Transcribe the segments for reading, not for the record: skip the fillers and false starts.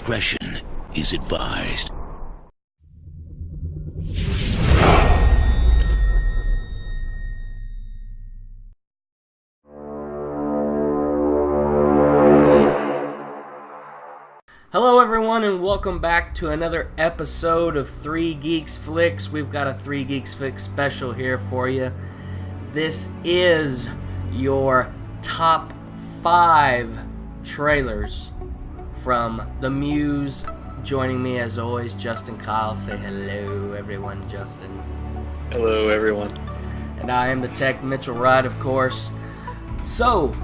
discretion is advised. Hello everyone and welcome back to another episode of 3 Geeks Flix. We've got a 3 Geeks Flix special here for you. This is your top 5 trailers from the Muse. Joining me as always, Justin Kyle. Say hello everyone, Justin. Hello everyone. And I am the Tech, Mitchell Wright, of course. So,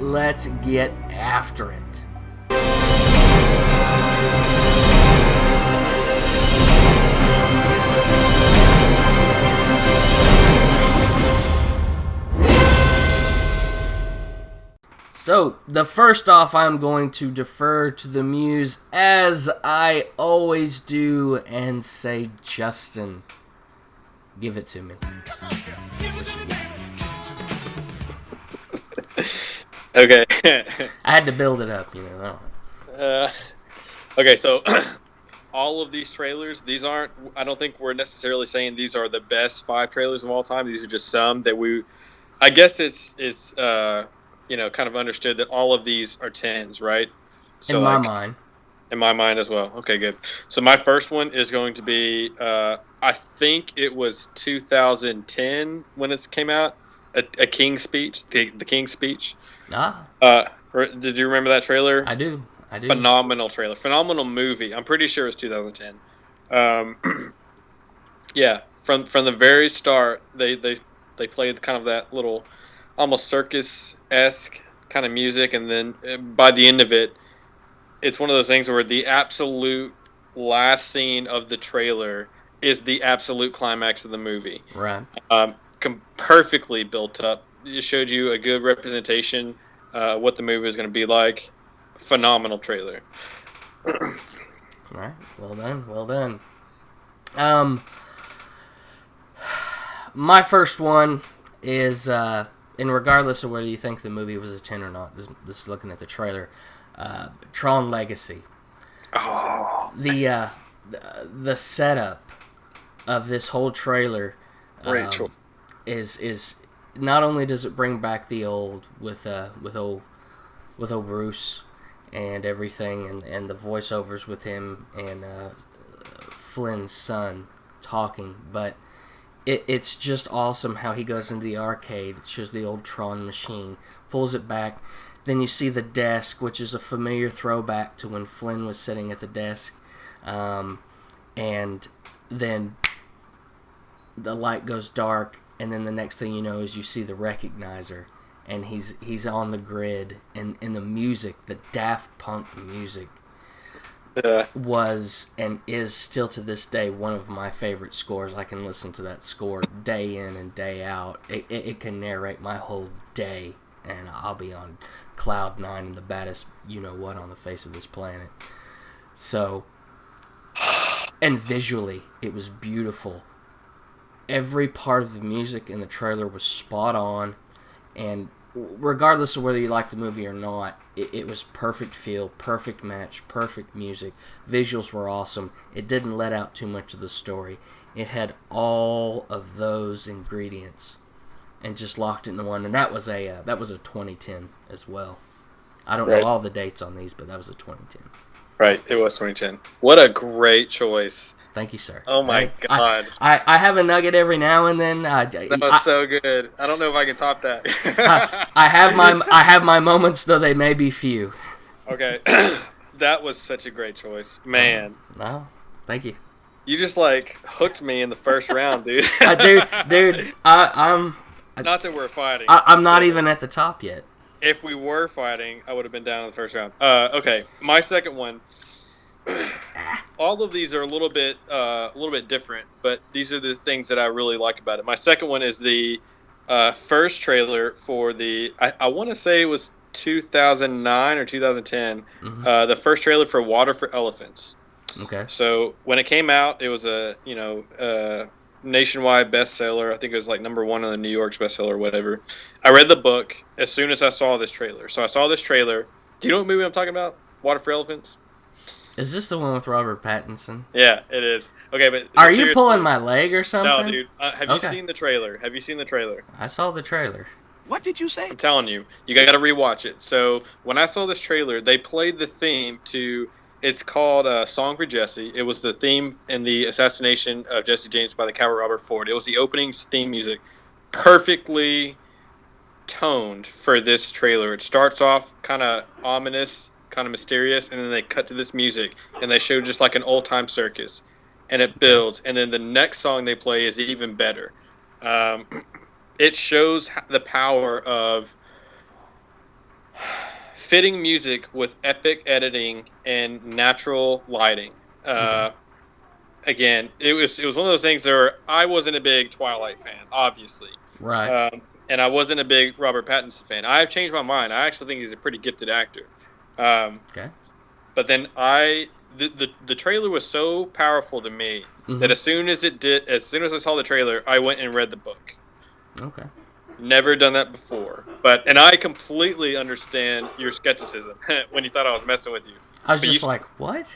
let's get after it. So, the first off, I'm going to defer to the Muse, as I always do, and say, Justin, give it to me. Okay. I had to build it up, you know. Okay, so all of these trailers, these aren't, I don't think we're necessarily saying these are the best 5 trailers of all time. These are just some that I guess it's kind of understood that all of these are 10s, right? So in my mind. In my mind as well. Okay, good. So my first one is going to be, I think it was 2010 when it came out, a King's Speech, the King's Speech. Did you remember that trailer? I do. Phenomenal trailer. Phenomenal movie. I'm pretty sure it was 2010. Yeah, from the very start, they played kind of that little almost circus-esque kind of music, and then by the end of it, it's one of those things where the absolute last scene of the trailer is the absolute climax of the movie. Right. Perfectly built up. It showed you a good representation of what the movie is going to be like. Phenomenal trailer. All right. Well done. My first one is, and regardless of whether you think the movie was a 10 or not, this is looking at the trailer, Tron Legacy. Oh. The setup of this whole trailer is not only does it bring back the old with old Bruce and everything, and the voiceovers with him and Flynn's son talking, but it's just awesome how he goes into the arcade, shows the old Tron machine, pulls it back, then you see the desk, which is a familiar throwback to when Flynn was sitting at the desk, and then the light goes dark, and then the next thing you know is you see the recognizer, and he's on the grid, and the music, the Daft Punk music, was and is still to this day one of my favorite scores. I can listen to that score day in and day out. It can narrate my whole day, and I'll be on cloud 9 and the baddest you-know-what on the face of this planet. So, and visually, it was beautiful. Every part of the music in the trailer was spot on, and regardless of whether you like the movie or not, it was perfect feel, perfect match, perfect music. Visuals were awesome. It didn't let out too much of the story. It had all of those ingredients and just locked it into one. And that was a 2010 as well. I don't know all the dates on these, but that was a 2010. Right, it was 2010. What a great choice. Thank you, sir. Oh my God. I have a nugget every now and then. That was so good. I don't know if I can top that. I have my moments, though they may be few. Okay. That was such a great choice. Man. No, thank you. You just hooked me in the first round, dude. Dude, I'm not that we're fighting. I'm not even at the top yet. If we were fighting, I would have been down in the first round. Okay, my second one. All of these are a little bit different, but these are the things that I really like about it. My second one is the first trailer for I want to say it was 2009 or 2010. Mm-hmm. The first trailer for Water for Elephants. Okay. So when it came out, it was a nationwide bestseller. I think it was number 1 on the New York's bestseller or whatever. I read the book as soon as I saw this trailer. So I saw this trailer. Do you know what movie I'm talking about? Water for Elephants? Is this the one with Robert Pattinson? Yeah, it is. Okay, but are you pulling my leg or something? No, dude. Have you seen the trailer? Have you seen the trailer? I saw the trailer. What did you say? I'm telling you, you got to rewatch it. So when I saw this trailer, they played the theme to. It's called "Song for Jesse." It was the theme in the assassination of Jesse James by the coward Robert Ford. It was the opening theme music, perfectly toned for this trailer. It starts off kind of ominous, kind of mysterious, and then they cut to this music, and they show just like an old-time circus, and it builds, and then the next song they play is even better. It shows the power of fitting music with epic editing and natural lighting. Again, it was one of those things where I wasn't a big Twilight fan, obviously. Right. And I wasn't a big Robert Pattinson fan. I have changed my mind. I actually think he's a pretty gifted actor. Okay. But then the trailer was so powerful to me that as soon as I saw the trailer, I went and read the book. Okay. Never done that before. And I completely understand your skepticism when you thought I was messing with you. I was just like, what?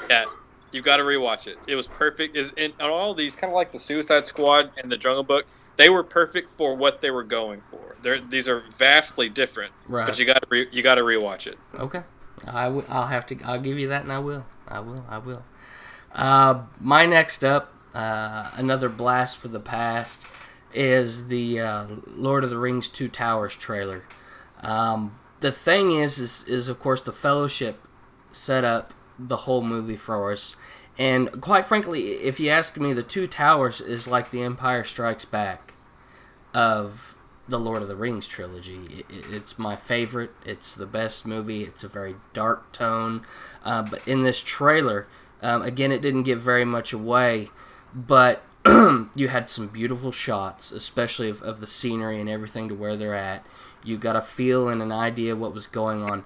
Yeah. You've got to rewatch it. It was perfect. And all these, kind of like the Suicide Squad and the Jungle Book, they were perfect for what they were going for. These are vastly different, right. But you got to rewatch it. Okay, I'll give you that, and I will. My next up, another blast for the past, is the Lord of the Rings Two Towers trailer. The thing is of course the Fellowship set up the whole movie for us, and quite frankly, if you ask me, the Two Towers is like the Empire Strikes Back of the Lord of the Rings trilogy. It's my favorite. It's the best movie. It's a very dark tone, but in this trailer, again, it didn't give very much away, but you had some beautiful shots, especially of the scenery and everything to where they're at. You got a feel and an idea what was going on.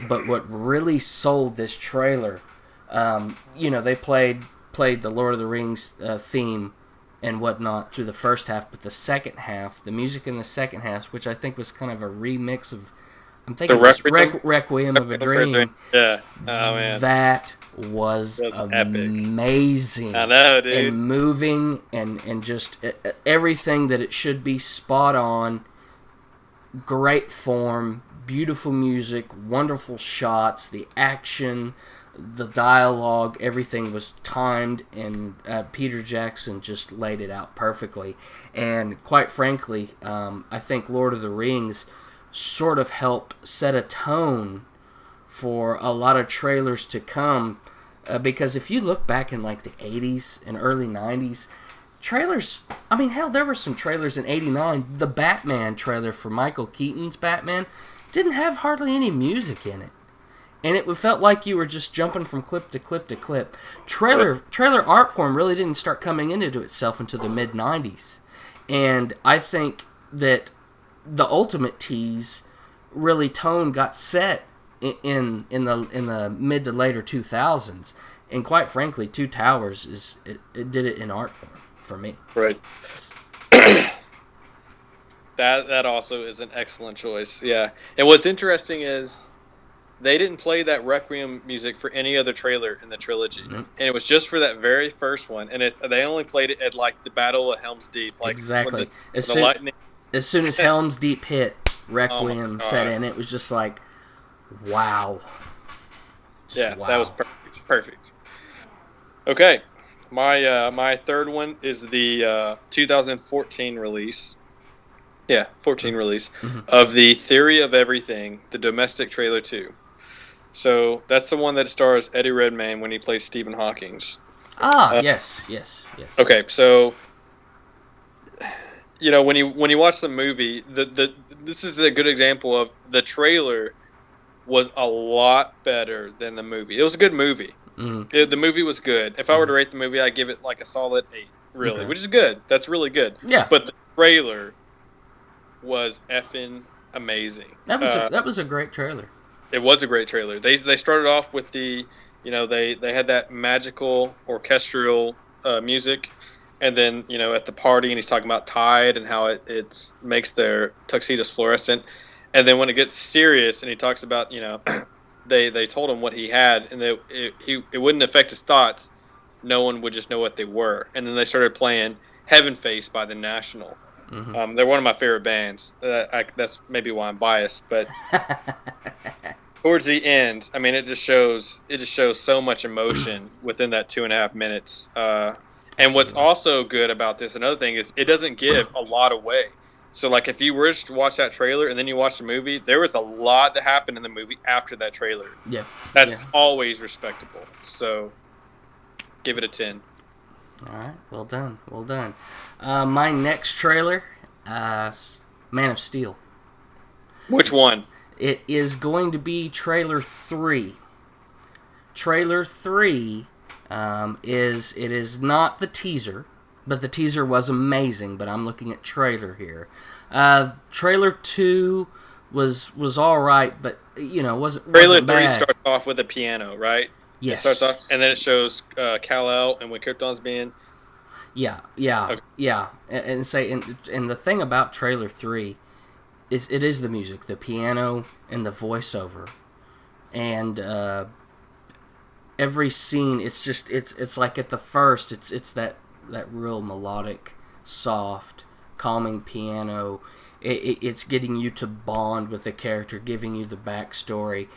But what really sold this trailer, they played the Lord of the Rings theme and whatnot through the first half, but the second half, the music in the second half, which I think was kind of a remix of, I'm thinking Requiem of a Dream. Yeah. Oh, man. That was amazing. Epic. I know, dude. And moving and just everything that it should be, spot on, great form, beautiful music, wonderful shots, the action, the dialogue, everything was timed, and Peter Jackson just laid it out perfectly. And quite frankly, I think Lord of the Rings sort of helped set a tone for a lot of trailers to come, because if you look back in like the 80s and early 90s, trailers, I mean, hell, there were some trailers in 89. The Batman trailer for Michael Keaton's Batman didn't have hardly any music in it. And it felt like you were just jumping from clip to clip to clip. Trailer art form really didn't start coming into itself until the mid-90s. And I think that the ultimate tease really got set in the mid to later 2000s. And quite frankly, Two Towers it did it in art form for me. Right. That also is an excellent choice. Yeah. And what's interesting is they didn't play that Requiem music for any other trailer in the trilogy. Mm-hmm. And it was just for that very first one. And they only played it at like the Battle of Helm's Deep. Like exactly. As soon as Helm's Deep hit, Requiem set in. It was just like, wow. Wow. That was perfect. Okay. My third one is the 2014 release. Yeah, 14 release of the Theory of Everything, the domestic trailer 2. So that's the one that stars Eddie Redmayne when he plays Stephen Hawking. Yes. Okay, so when you watch the movie, this is a good example of the trailer was a lot better than the movie. It was a good movie. Mm-hmm. The movie was good. If I were to rate the movie, I'd give it like a solid 8, really, which is good. That's really good. Yeah. But the trailer was effing amazing. That was a great trailer. It was a great trailer. They started off with the, they had that magical orchestral music, and then at the party, and he's talking about Tide and how it makes their tuxedos fluorescent, and then when it gets serious and he talks about they told him what he had, and it wouldn't affect his thoughts. No one would just know what they were. And then they started playing Heaven Face by The National. Mm-hmm. They're one of my favorite bands. That's maybe why I'm biased, but towards the end, I mean, it just shows so much emotion within that 2.5 minutes. And what's also good about this, another thing, is it doesn't give a lot away. So, like, if you were to watch that trailer and then you watch the movie, there was a lot that happened in the movie after that trailer. Yeah. That's always respectable. So, give it a 10. All right. Well done. Well done. My next trailer, Man of Steel. Which one? It is going to be trailer 3. Trailer 3 is not the teaser, but the teaser was amazing. But I'm looking at trailer here. Trailer 2 was all right, but wasn't Trailer 3 bad. starts off with a piano, right? Yes. It starts off, and then it shows Kal-El and when Krypton's being. Yeah. Okay. And the thing about trailer 3 is it is the music, the piano, and the voiceover, and every scene. It's like at the first, it's that real melodic, soft, calming piano. It's getting you to bond with the character, giving you the backstory.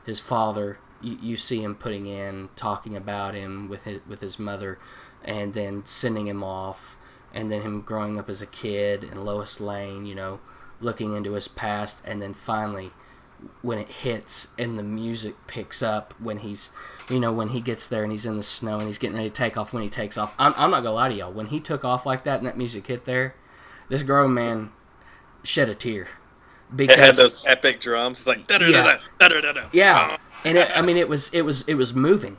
His father. You see him talking about him with his mother, and then sending him off, and then him growing up as a kid, and Lois Lane, looking into his past, and then finally, when it hits and the music picks up, when when he gets there and he's in the snow and he's getting ready to take off, when he takes off, I'm not gonna lie to y'all, when he took off like that and that music hit there, this grown man shed a tear. Because it had those epic drums. It's like da-da-da-da-da-da-da. Yeah. And it was moving.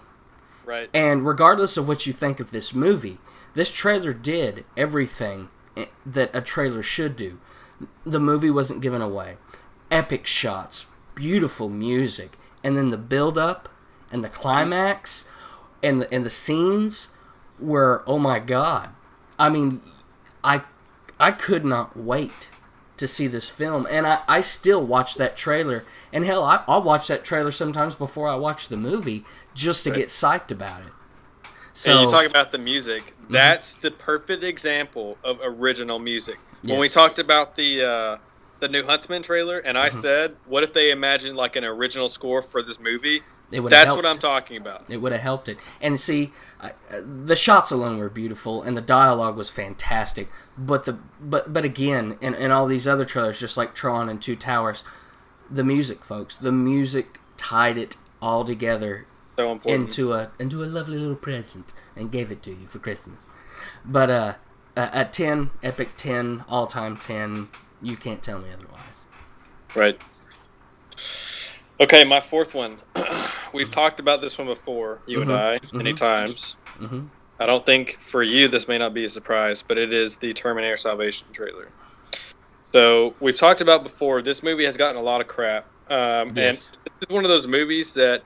Right. And regardless of what you think of this movie, this trailer did everything that a trailer should do. The movie wasn't given away. Epic shots, beautiful music, and then the build-up and the climax and the scenes were, oh my God. I mean, I could not wait to see this film, and I still watch that trailer, and hell, I'll watch that trailer sometimes before I watch the movie just to get psyched about it. So, and you talk about the music, that's the perfect example of original music. When we talked about the new Huntsman trailer, and I said, what if they imagined like an original score for this movie? That's what I'm talking about. It would have helped it. And see, the shots alone were beautiful, and the dialogue was fantastic. But again, in all these other trailers, just like Tron and Two Towers, the music, folks, the music tied it all together so important. into a lovely little present and gave it to you for Christmas. But at 10, epic 10, all-time 10, you can't tell me otherwise. Right. Okay, my fourth one. We've talked about this one before, you and I, many times. I don't think for you this may not be a surprise, but it is the Terminator Salvation trailer. So we've talked about before, this movie has gotten a lot of crap. And it's one of those movies that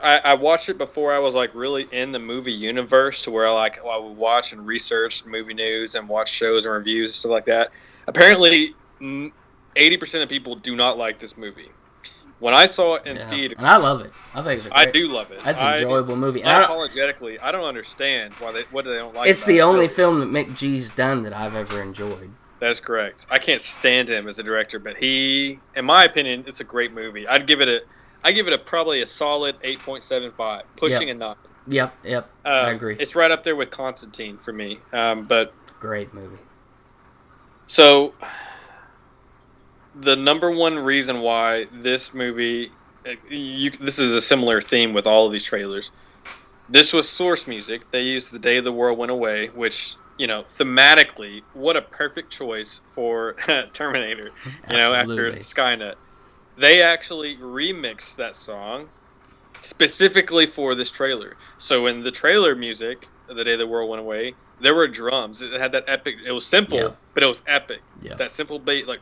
I watched it before I was like really in the movie universe, to where I would watch and research movie news and watch shows and reviews and stuff like that. Apparently, 80% of people do not like this movie. When I saw it in theater, and I love it. I think it's great. I do love it. That's an enjoyable movie. Unapologetically, I don't understand what they don't like. It's the only film that Mick G's done that I've ever enjoyed. That is correct. I can't stand him as a director, but in my opinion, it's a great movie. I give it probably a solid 8.75, pushing a 9. Yep. I agree. It's right up there with Constantine for me. But great movie. So, the number one reason why this movie, this is a similar theme with all of these trailers. This was source music. They used The Day the World Went Away, which, thematically, what a perfect choice for Terminator, after Skynet. They actually remixed that song specifically for this trailer. So in the trailer music, The Day the World Went Away, there were drums. It had that epic, it was simple, but it was epic. That simple beat, like,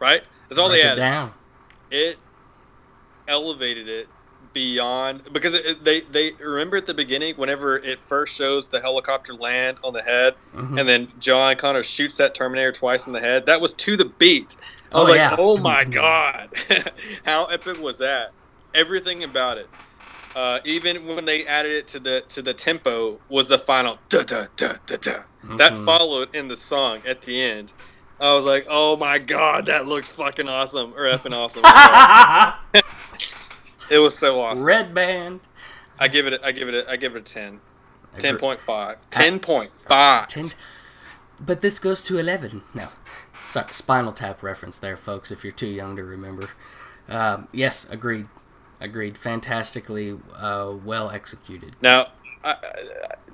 right? That's all they added. It elevated it beyond, because they remember at the beginning whenever it first shows the helicopter land on the head, and then John Connor shoots that Terminator twice in the head. That was to the beat. I was like, oh my god, how epic was that? Everything about it. Even when they added it to the tempo, was the final da da da da da. That followed in the song at the end. I was like, oh my god, that looks fucking awesome, or effing awesome. It was so awesome. Red Band. I give it a 10. 10.5. 10.5. 10. But this goes to 11. No. Sorry, Spinal Tap reference there, folks, if you're too young to remember. Yes, agreed. Fantastically well executed. Now,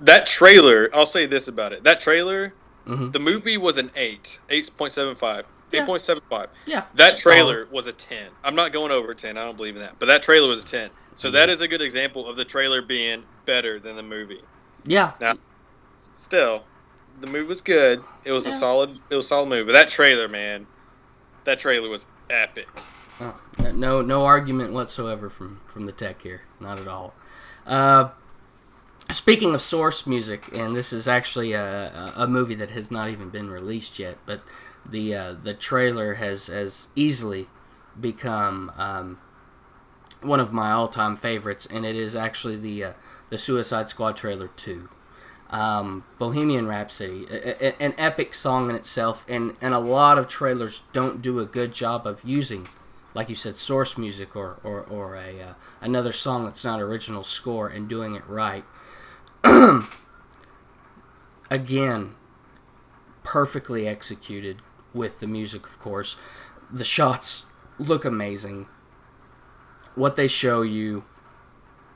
that trailer, I'll say this about it. That trailer, the movie was an 8. 8.75. 8.75. Yeah. That trailer was a 10. I'm not going over 10. I don't believe in that. But that trailer was a 10. So that is a good example of the trailer being better than the movie. Yeah. Now, still, the movie was good. It was a solid movie. But that trailer, man, that trailer was epic. Oh, no argument whatsoever from the tech here. Not at all. Speaking of source music, and this is actually a movie that has not even been released yet, but the trailer has easily become one of my all-time favorites, and it is actually the Suicide Squad trailer 2. Bohemian Rhapsody, an epic song in itself, and a lot of trailers don't do a good job of using, like you said, source music or another song that's not original score and doing it right. Again, perfectly executed with the music, of course. The shots look amazing. What they show you,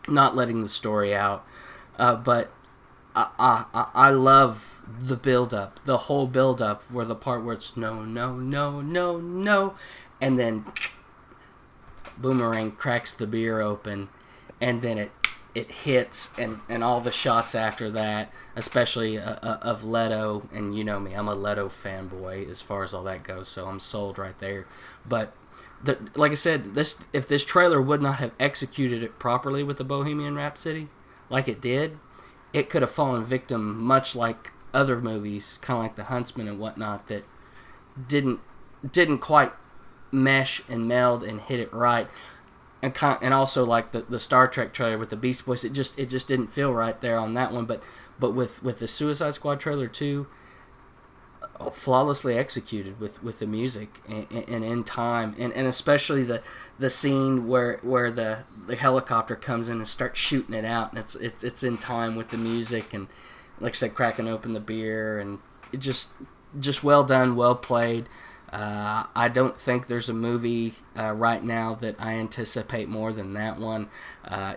not letting the story out, but I love the build-up, the whole build-up, where the part where it's no, and then Boomerang cracks the beer open, and then it hits, and all the shots after that, especially of Leto, and you know me, I'm a Leto fanboy as far as all that goes, so I'm sold right there. But like I said, if this trailer would not have executed it properly with the Bohemian Rhapsody, like it did, it could have fallen victim, much like other movies, kind of like The Huntsman and whatnot, that didn't quite mesh and meld and hit it right. And also like the Star Trek trailer with the Beast Boys, it just didn't feel right there on that one. But with the Suicide Squad trailer 2, flawlessly executed with the music and in time, and especially the scene where the helicopter comes in and starts shooting it out, and it's in time with the music, and like I said, cracking open the beer, and it just well done, well played. I don't think there's a movie right now that I anticipate more than that one.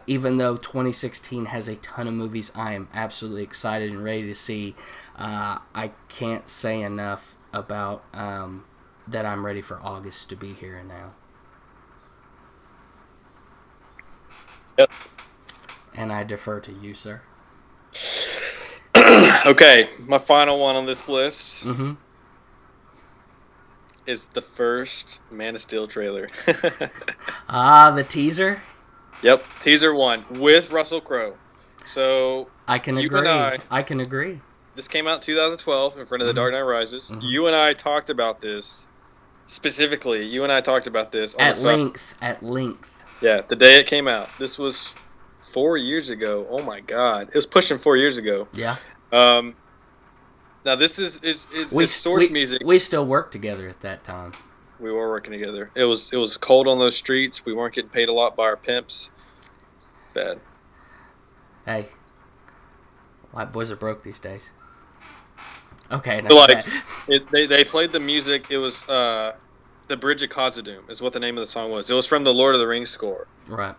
Even though 2016 has a ton of movies I am absolutely excited and ready to see, I can't say enough about that I'm ready for August to be here and now. Yep. And I defer to you, sir. Okay, my final one on this list. Mm-hmm. Is the first Man of Steel trailer. The teaser? Yep, teaser 1 with Russell Crowe. So I can agree. I can agree. This came out in 2012 in front of The Dark Knight Rises. Mm-hmm. You and I talked about this specifically. You and I talked about this at length. Yeah, the day it came out. This was 4 years ago. Oh my God, it was pushing 4 years ago. Yeah. Now this is source music. We still worked together at that time. We were working together. It was cold on those streets. We weren't getting paid a lot by our pimps. Bad. Hey, white boys are broke these days. Okay, they played the music. It was the Bridge of Khazad-dûm is what the name of the song was. It was from the Lord of the Rings score. Right.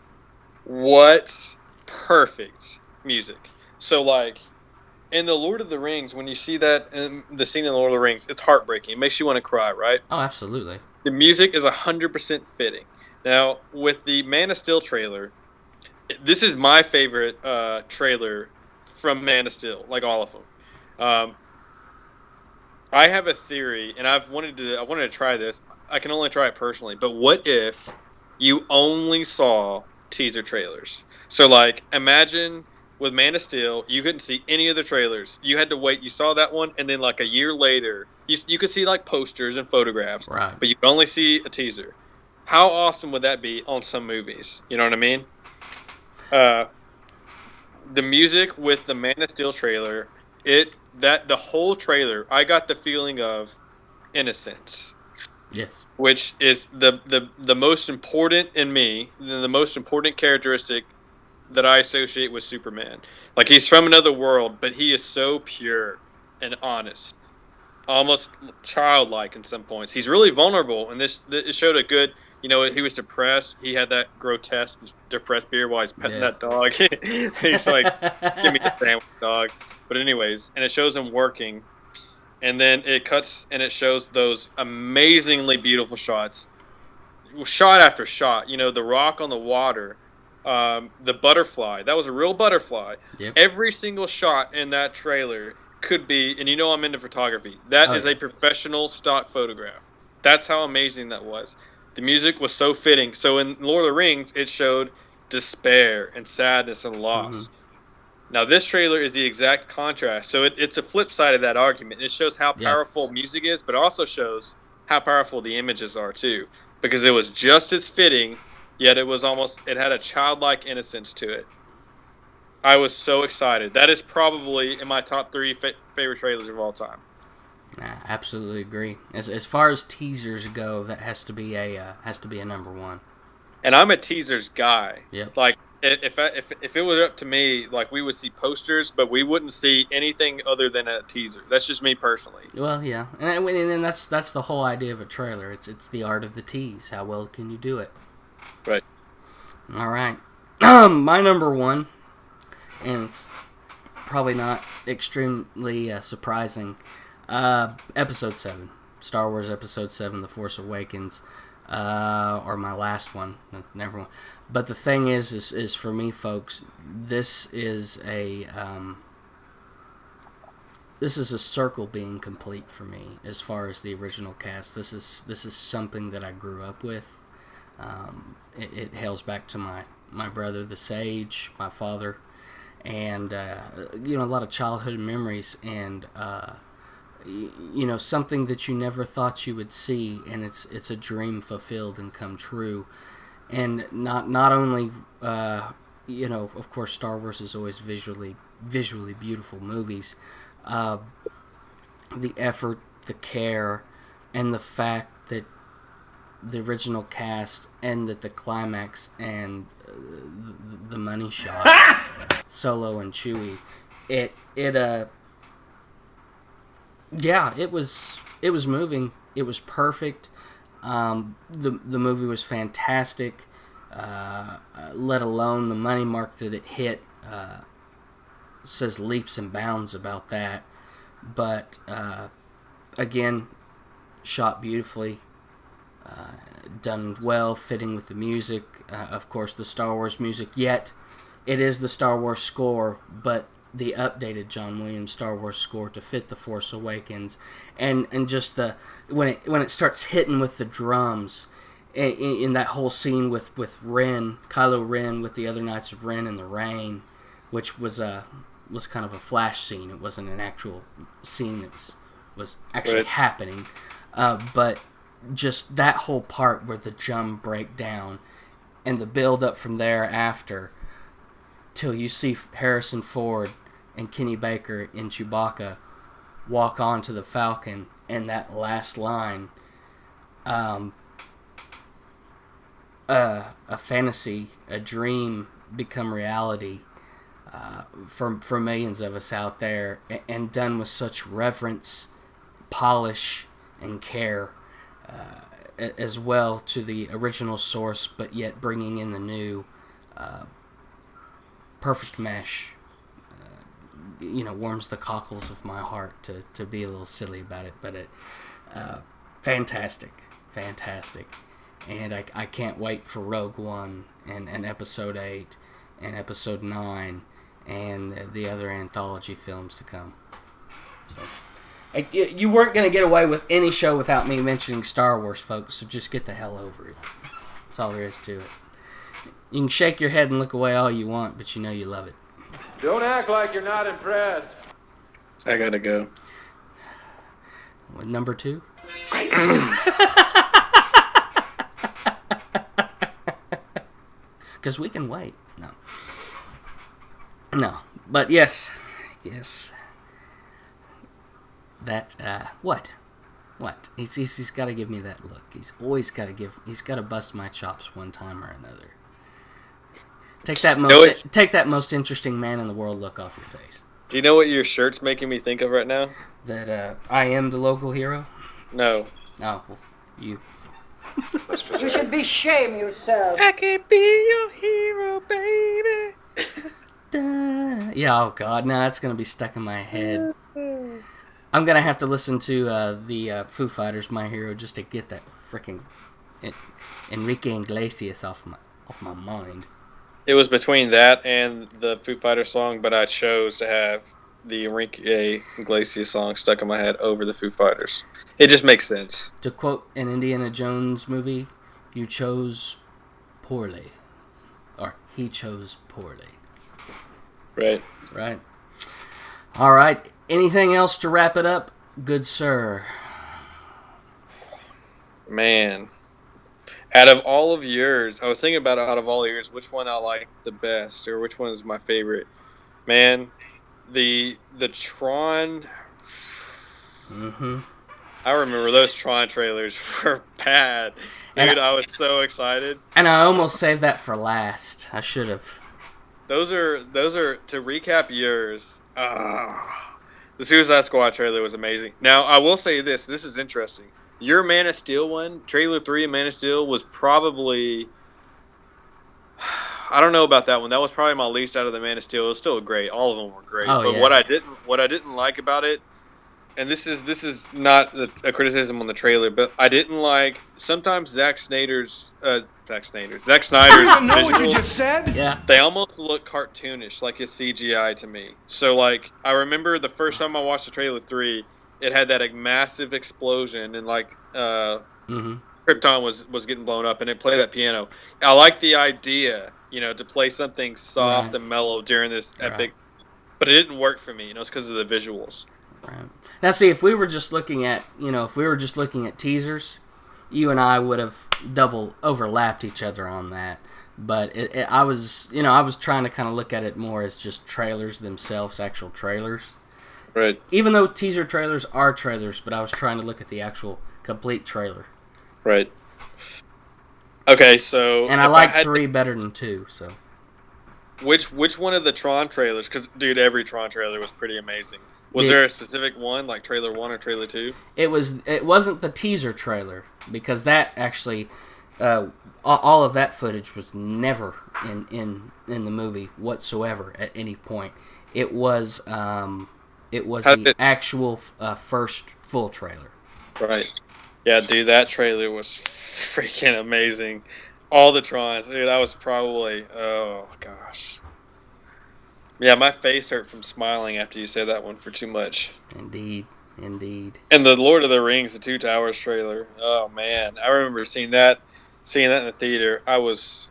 What perfect music. So like. In the Lord of the Rings, when you see that the scene in the Lord of the Rings, it's heartbreaking. It makes you want to cry, right? Oh, absolutely. The music is 100% fitting. Now, with the Man of Steel trailer, this is my favorite trailer from Man of Steel, like all of them. I have a theory, and I wanted to try this. I can only try it personally, but what if you only saw teaser trailers. So, like, imagine with Man of Steel, you couldn't see any of the trailers. You had to wait. You saw that one, and then, like, a year later, you could see, like, posters and photographs, Right. but you could only see a teaser. How awesome would that be on some movies? You know what I mean? The music with the Man of Steel trailer, the whole trailer, I got the feeling of innocence. Yes. Which is the most important in me, the most important characteristic that I associate with Superman. Like, he's from another world, but he is so pure and honest, almost childlike in some points. He's really vulnerable, and it showed a good. He was depressed. He had that grotesque, depressed beard while he's petting that dog. He's like, "Give me the sandwich, dog." But anyways, and it shows him working. And then it cuts and it shows those amazingly beautiful shots, shot after shot. The rock on the water, the butterfly. That was a real butterfly. Yep. Every single shot in that trailer could be, and I'm into photography. That is a professional stock photograph. That's how amazing that was. The music was so fitting. So in Lord of the Rings, it showed despair and sadness and loss. Mm-hmm. Now, this trailer is the exact contrast. So it's a flip side of that argument. It shows how powerful music is, but also shows how powerful the images are, too. Because it was just as fitting, yet it had a childlike innocence to it. I was so excited. That is probably in my top 3 favorite trailers of all time. I absolutely agree. As far as teasers go, that has to be a number one. And I'm a teasers guy. Yep. Like, if it was up to me, like, we would see posters, but we wouldn't see anything other than a teaser. That's just me personally. Well, yeah, and that's the whole idea of a trailer. It's the art of the tease. How well can you do it? Right. All right. My number one, and it's probably not extremely surprising. Episode 7, Star Wars Episode 7, The Force Awakens. Or my last one, never mind. But the thing is for me, folks, this is a circle being complete for me as far as the original cast. This is something that I grew up with. It hails back to my brother, the Sage, my father, and a lot of childhood memories, and something that you never thought you would see, and it's a dream fulfilled and come true. And not only of course Star Wars is always visually beautiful movies. The effort, the care, and the fact that the original cast ended the climax and the money shot, Solo and Chewie, it was moving. It was perfect. The movie was fantastic. Let alone the money mark that it hit. Says leaps and bounds about that. But again, shot beautifully. Done well, fitting with the music. Of course, the Star Wars music. Yet, it is the Star Wars score, but the updated John Williams Star Wars score to fit The Force Awakens, and just when it starts hitting with the drums in that whole scene with Ren, Kylo Ren with the other Knights of Ren in the rain, which was kind of a flash scene. It wasn't an actual scene that was actually happening, but just that whole part where the drum break down and the build up from there after till you see Harrison Ford and Kenny Baker and Chewbacca walk onto the Falcon, and that last line, a fantasy, a dream become reality for millions of us out there, and done with such reverence, polish, and care, as well to the original source, but yet bringing in the new. Perfect mesh. Warms the cockles of my heart to be a little silly about it, but fantastic, and I can't wait for Rogue One and Episode 8 and Episode 9 and the other anthology films to come. So you weren't going to get away with any show without me mentioning Star Wars, folks, so just get the hell over it. That's all there is to it. You can shake your head and look away all you want, but you know you love it. Don't act like you're not impressed. I gotta go. What, number 2? Because we can wait. No. But yes. That, what? He's got to give me that look. He's got to bust my chops one time or another. Take that most interesting man in the world look off your face. Do you know what your shirt's making me think of right now? That, I am the local hero? No. Oh, well, you. You should be ashamed yourself. I can be your hero, baby. Yeah, oh god, no, that's gonna be stuck in my head. I'm gonna have to listen to the Foo Fighters' My Hero just to get that freaking Enrique Iglesias off my mind. It was between that and the Foo Fighters song, but I chose to have the Enrique Iglesias song stuck in my head over the Foo Fighters. It just makes sense. To quote an Indiana Jones movie, you chose poorly. Or he chose poorly. Right. All right. Anything else to wrap it up, good sir? Man. Out of all of yours, I was thinking about out of all yours, which one I like the best, or which one is my favorite. Man, the Tron. Mm-hmm. I remember those Tron trailers were bad. Dude, I was so excited. And I almost saved that for last. I should have. Those are to recap yours. The Suicide Squad trailer was amazing. Now, I will say this is interesting. Your Man of Steel one, trailer 3 of Man of Steel, was probably, I don't know about that one. That was probably my least out of the Man of Steel. It was still great. All of them were great. Oh, but yeah. what I didn't like about it, and this is not a criticism on the trailer, but I didn't like sometimes Zack Snyder's Know what you just said? Yeah. they almost look cartoonish, like it's CGI to me. So, like, I remember the first time I watched the trailer 3, it had that massive explosion, and Krypton was getting blown up, and it played that piano. I like the idea, to play something soft and mellow during this epic, but it didn't work for me. It's because of the visuals. Right. Now, see, if we were just looking at teasers, you and I would have double overlapped each other on that. But I was trying to kind of look at it more as just trailers themselves, actual trailers. Right. Even though teaser trailers are trailers, but I was trying to look at the actual complete trailer. Right. Okay, so... And I like 3 better than 2, so... Which one of the Tron trailers... Because, dude, every Tron trailer was pretty amazing. Was there a specific one, like trailer 1 or trailer 2? It wasn't the teaser trailer, because that actually... all of that footage was never in the movie whatsoever at any point. It was the actual first full trailer. Right. Yeah, dude, that trailer was freaking amazing. All the Trons, dude, I was probably, oh gosh. Yeah, my face hurt from smiling after you said that one for too much. Indeed. And the Lord of the Rings, the Two Towers trailer. Oh man, I remember seeing that in the theater. I was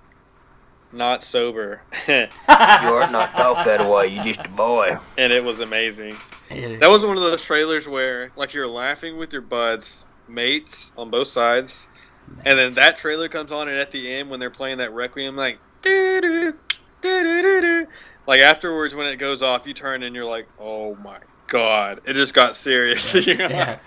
not sober. You ought not talk that way. You're just a boy. And it was amazing. That was one of those trailers where, like, you're laughing with your buds, mates on both sides, and then that trailer comes on, and at the end when they're playing that Requiem, like, doo-doo, doo-doo-doo-doo. Like, afterwards when it goes off, you turn and you're like, oh my god, it just got serious. Yeah.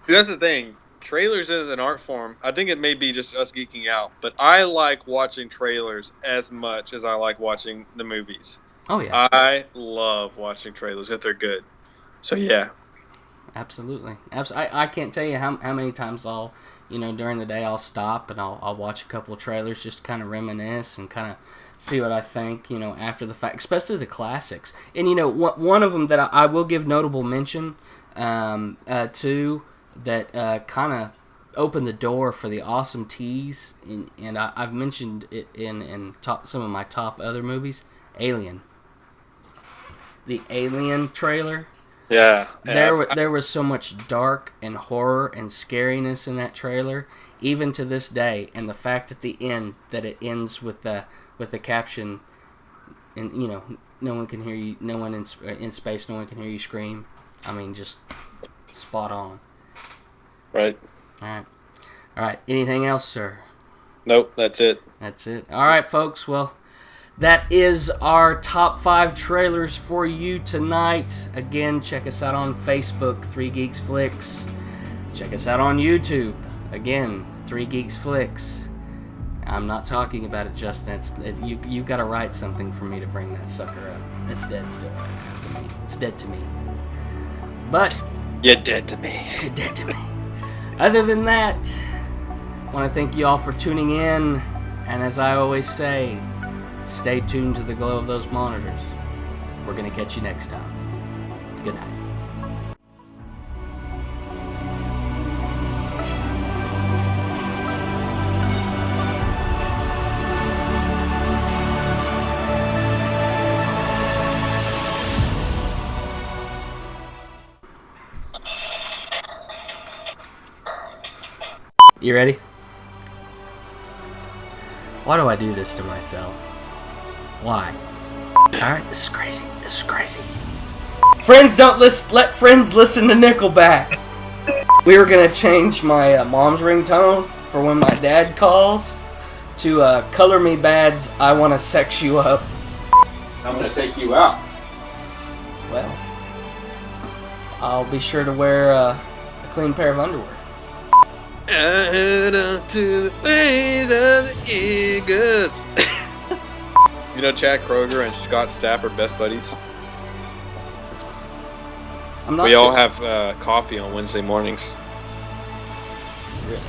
That's the thing. Trailers is an art form. I think it may be just us geeking out, but I like watching trailers as much as I like watching the movies. Oh yeah. I love watching trailers if they're good. So yeah. Absolutely. I can't tell you how many times I'll, during the day I'll stop and I'll watch a couple of trailers just to kind of reminisce and kind of see what I think, after the fact, especially the classics. And, one of them that I will give notable mention to that kind of opened the door for the awesome tease, and I've mentioned it in some of my top other movies, Alien. The Alien trailer Yeah. There was so much dark and horror and scariness in that trailer, even to this day. And the fact at the end that it ends with the caption, and no one can hear you. No one in space. No one can hear you scream. I mean, just spot on. Right. All right. Anything else, sir? Nope. That's it. That's it. All right, folks. Well, that is our top 5 trailers for you tonight. Again, check us out on Facebook, 3 Geeks Flix. Check us out on YouTube. Again, 3 Geeks Flix. I'm not talking about it, Justin. You've got to write something for me to bring that sucker up. It's dead still right now to me. It's dead to me. But You're dead to me. You're dead to me. Other than that, I want to thank you all for tuning in. And as I always say, stay tuned to the glow of those monitors. We're going to catch you next time. Good night. You ready? Why do I do this to myself? Why? Alright, this is crazy. This is crazy. Friends don't let friends listen to Nickelback. We were gonna change my mom's ringtone for when my dad calls to Color Me Bad's I Wanna Sex You Up. I'm gonna take you out. Well, I'll be sure to wear a clean pair of underwear. I head up to the ways of the eagles. You know, Chad Kroger and Scott Stapp are best buddies. We all have coffee on Wednesday mornings. Really?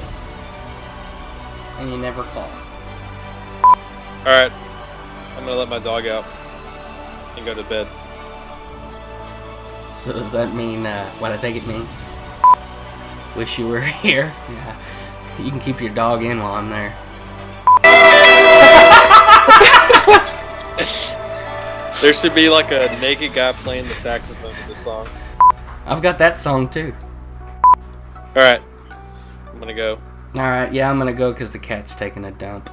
And you never call. Alright, I'm gonna let my dog out and go to bed. So does that mean what I think it means? Wish you were here. Yeah. You can keep your dog in while I'm there. There should be like a naked guy playing the saxophone in this song. I've got that song too. Alright, I'm gonna go. Alright, yeah, I'm gonna go because the cat's taking a dump.